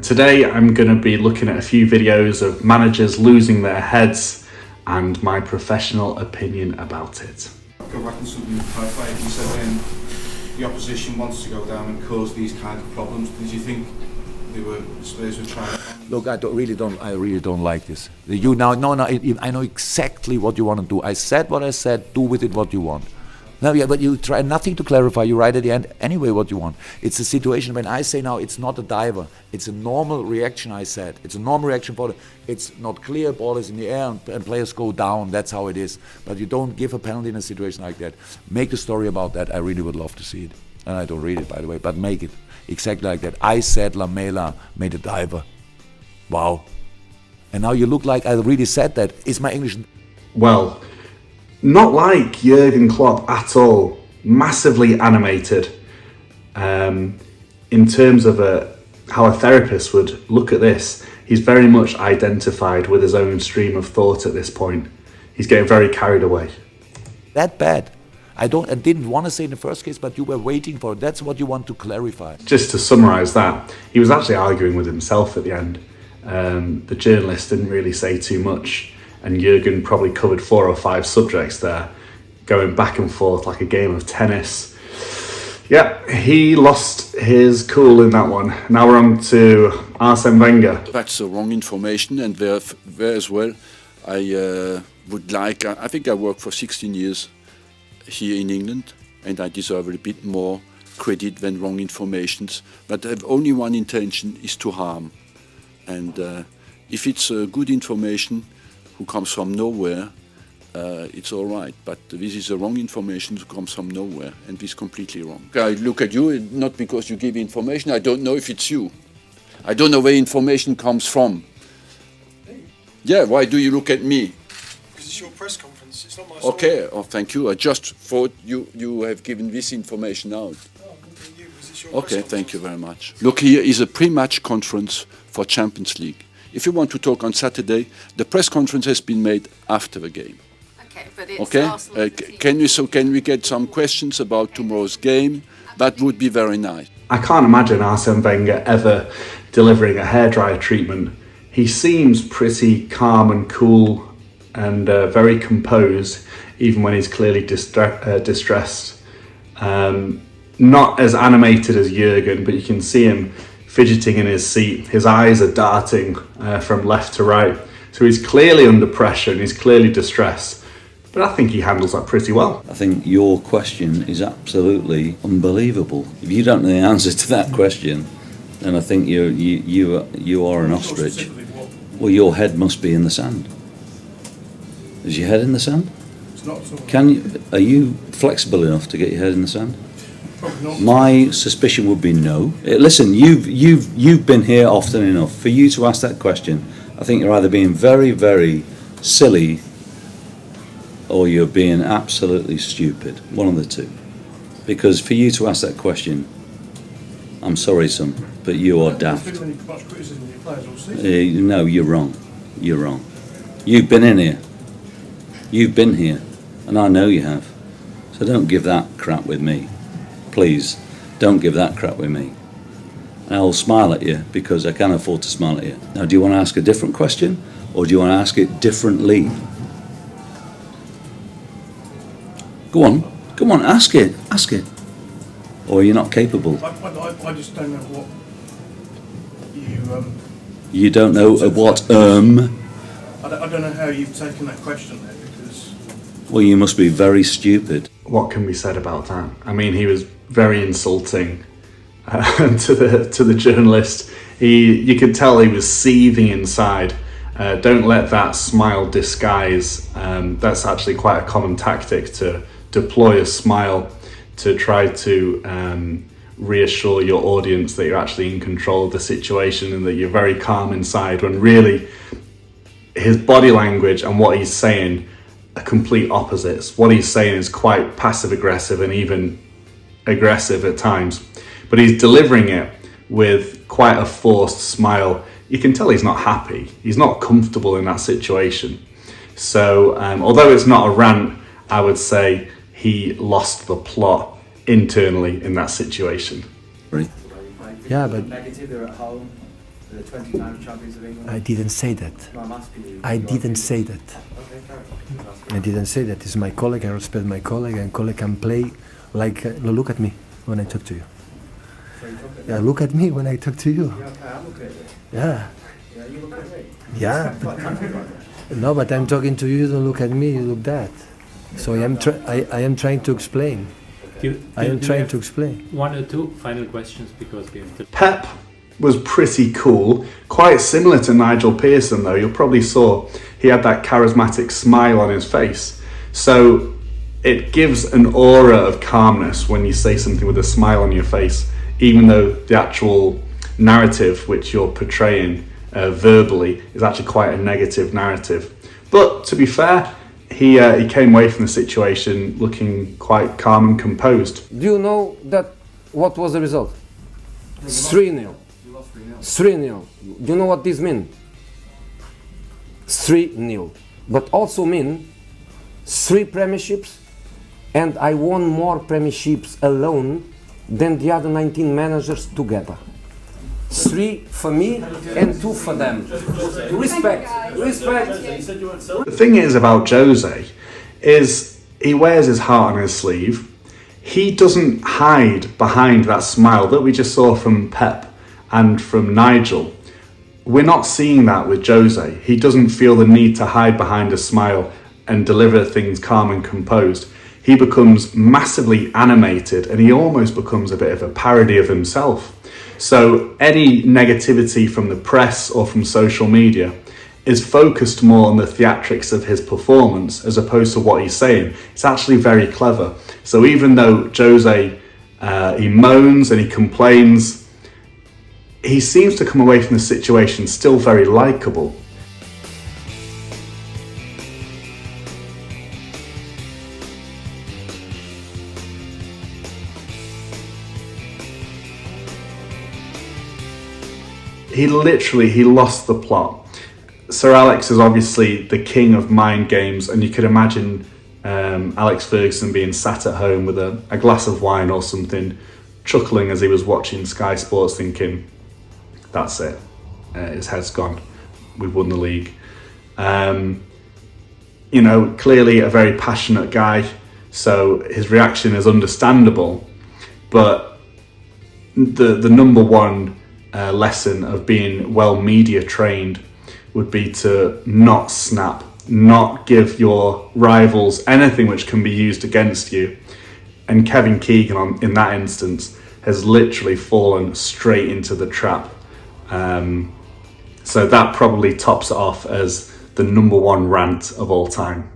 Today I'm going to be looking at a few videos of managers losing their heads and my professional opinion about it. Go back on something you clarified. You said the opposition wants to go down and cause these kind of problems. Did you think Spurs were trying? Look, I really don't like this. You now, no, I know exactly what you want to do. I said what I said. Do with it what you want. No, yeah, but you try nothing to clarify. You write at the end anyway what you want. It's a situation when I say now it's not a diver. It's a normal reaction. I said it's a normal reaction for it's not clear. Ball is in the air and players go down. That's how it is. But you don't give a penalty in a situation like that. Make a story about that. I really would love to see it. And I don't read it, by the way. But make it exactly like that. I said Lamela made a diver. Wow. And now you look like I really said that. Is my English? Well, not like Jurgen Klopp at all. Massively animated. In terms of how a therapist would look at this, he's very much identified with his own stream of thought at this point. He's getting very carried away. That bad. I didn't want to say in the first case, but you were waiting for it. That's what you want to clarify. Just to summarise that, he was actually arguing with himself at the end. The journalist didn't really say too much, and Jurgen probably covered 4 or 5 subjects there, going back and forth like a game of tennis. Yeah, he lost his cool in that one. Now we're on to Arsene Wenger. That's the wrong information, and there as well, I think I worked for 16 years here in England, and I deserve a bit more credit than wrong informations. But I have only one intention, is to harm. And if it's good information who comes from nowhere, it's all right. But this is the wrong information who comes from nowhere, and this is completely wrong. I look at you, not because you give information, I don't know if it's you. I don't know where information comes from. Yeah, why do you look at me? Because it's your press conference, it's not my Okay, oh, thank you. I just thought you have given this information out. Okay, thank you very much. Look, here is a pre-match conference for Champions League. If you want to talk on Saturday, the press conference has been made after the game. Okay, but it's okay? Can we get some questions about tomorrow's game? That would be very nice. I can't imagine Arsene Wenger ever delivering a hairdryer treatment. He seems pretty calm and cool and very composed, even when he's clearly distressed. Not as animated as Jurgen, but you can see him fidgeting in his seat. His eyes are darting from left to right. So he's clearly under pressure and he's clearly distressed. But I think he handles that pretty well. I think your question is absolutely unbelievable. If you don't know the answer to that question, then I think you are an ostrich. Well, your head must be in the sand. Is your head in the sand? It's not at all. Are you flexible enough to get your head in the sand? My suspicion would be no. Listen, you've been here often enough. For you to ask that question, I think you're either being very, very silly or you're being absolutely stupid. One of the two. Because for you to ask that question, I'm sorry, son, but you are daft. No, you're wrong. You're wrong. You've been in here. You've been here, and I know you have. So don't give that crap with me. Please, don't give that crap with me. I'll smile at you because I can afford to smile at you. Now, do you want to ask a different question or do you want to ask it differently? Go on, ask it. Or you're not capable. I just don't know what you... You don't know what, I don't know how you've taken that question there because... Well, you must be very stupid. What can be said about that? I mean, he was very insulting to the journalist. You could tell he was seething inside. Don't let that smile disguise. That's actually quite a common tactic, to deploy a smile to try to reassure your audience that you're actually in control of the situation and that you're very calm inside, when really his body language and what he's saying are complete opposites. What he's saying is quite passive aggressive and even aggressive at times, but he's delivering it with quite a forced smile. You can tell he's not happy. He's not comfortable in that situation. So although it's not a rant, I would say he lost the plot internally in that situation. Yeah, but negative, they're at home. The 20 times champions of England? I didn't say that. No, I'm asking you. I didn't say that. Okay, fair enough. I didn't say that. He's my colleague. I respect my colleague, and colleague can play like. Look at me when I talk to you. So you look at Yeah, look at me when I talk to you. Yeah, okay, I'm looking at you. Yeah. Yeah, you look at me. Yeah. No, but I'm talking to you. You don't look at me. You look that. So I am trying to explain. I am trying to explain. One or two final questions because we have to. Pep was pretty cool, quite similar to Nigel Pearson though. You probably saw he had that charismatic smile on his face. So it gives an aura of calmness when you say something with a smile on your face, even though the actual narrative which you're portraying verbally is actually quite a negative narrative. But to be fair, he came away from the situation looking quite calm and composed. Do you know that what was the result? 3-0. 3-0. Do you know what this means? 3-0. But also mean 3 premierships, and I won more premierships alone than the other 19 managers together. 3 for me and 2 for them. Respect. The thing is about Jose is he wears his heart on his sleeve. He doesn't hide behind that smile that we just saw from Pep and from Nigel. We're not seeing that with Jose. He doesn't feel the need to hide behind a smile and deliver things calm and composed. He becomes massively animated and he almost becomes a bit of a parody of himself. So any negativity from the press or from social media is focused more on the theatrics of his performance as opposed to what he's saying. It's actually very clever. So even though Jose, he moans and he complains, he seems to come away from the situation still very likeable. He lost the plot. Sir Alex is obviously the king of mind games, and you could imagine Alex Ferguson being sat at home with a glass of wine or something, chuckling as he was watching Sky Sports, thinking, that's it, his head's gone, we've won the league. You know, clearly a very passionate guy, so his reaction is understandable, but the number one lesson of being well media trained would be to not snap, not give your rivals anything which can be used against you. And Kevin Keegan, in that instance, has literally fallen straight into the trap. So that probably tops it off as the number one rant of all time.